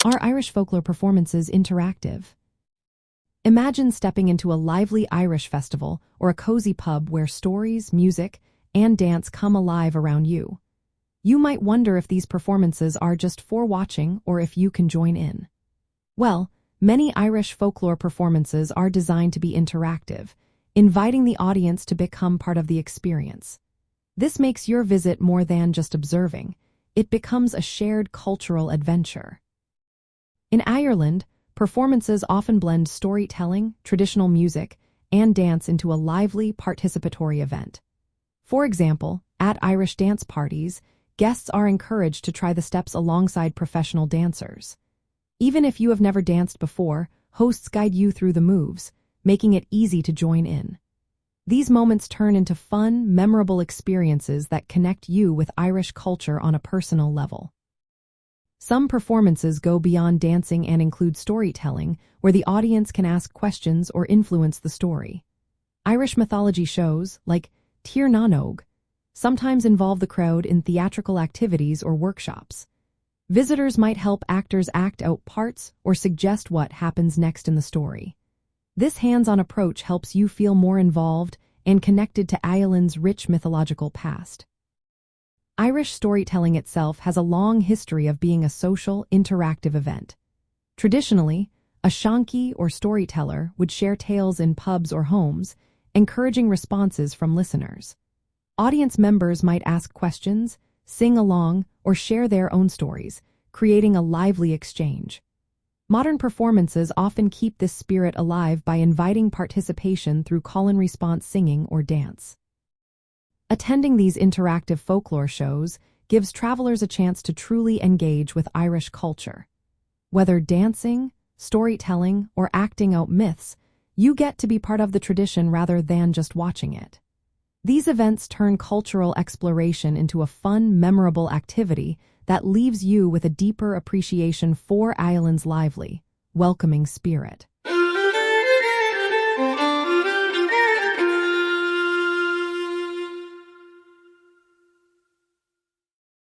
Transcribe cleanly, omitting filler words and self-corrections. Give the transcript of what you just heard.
Are Irish folklore performances interactive? Imagine stepping into a lively Irish festival or a cozy pub where stories, music, and dance come alive around you. You might wonder if these performances are just for watching or if you can join in. Well, many Irish folklore performances are designed to be interactive, inviting the audience to become part of the experience. This makes your visit more than just observing. It becomes a shared cultural adventure. In Ireland, performances often blend storytelling, traditional music, and dance into a lively, participatory event. For example, at Irish dance parties, guests are encouraged to try the steps alongside professional dancers. Even if you have never danced before, hosts guide you through the moves, making it easy to join in. These moments turn into fun, memorable experiences that connect you with Irish culture on a personal level. Some performances go beyond dancing and include storytelling, where the audience can ask questions or influence the story. Irish mythology shows, like Tír na nÓg, sometimes involve the crowd in theatrical activities or workshops. Visitors might help actors act out parts or suggest what happens next in the story. This hands-on approach helps you feel more involved and connected to Ireland's rich mythological past. Irish storytelling itself has a long history of being a social, interactive event. Traditionally, a shankie or storyteller would share tales in pubs or homes, encouraging responses from listeners. Audience members might ask questions, sing along, or share their own stories, creating a lively exchange. Modern performances often keep this spirit alive by inviting participation through call-and-response singing or dance. Attending these interactive folklore shows gives travelers a chance to truly engage with Irish culture. Whether dancing, storytelling, or acting out myths, you get to be part of the tradition rather than just watching it. These events turn cultural exploration into a fun, memorable activity that leaves you with a deeper appreciation for Ireland's lively, welcoming spirit.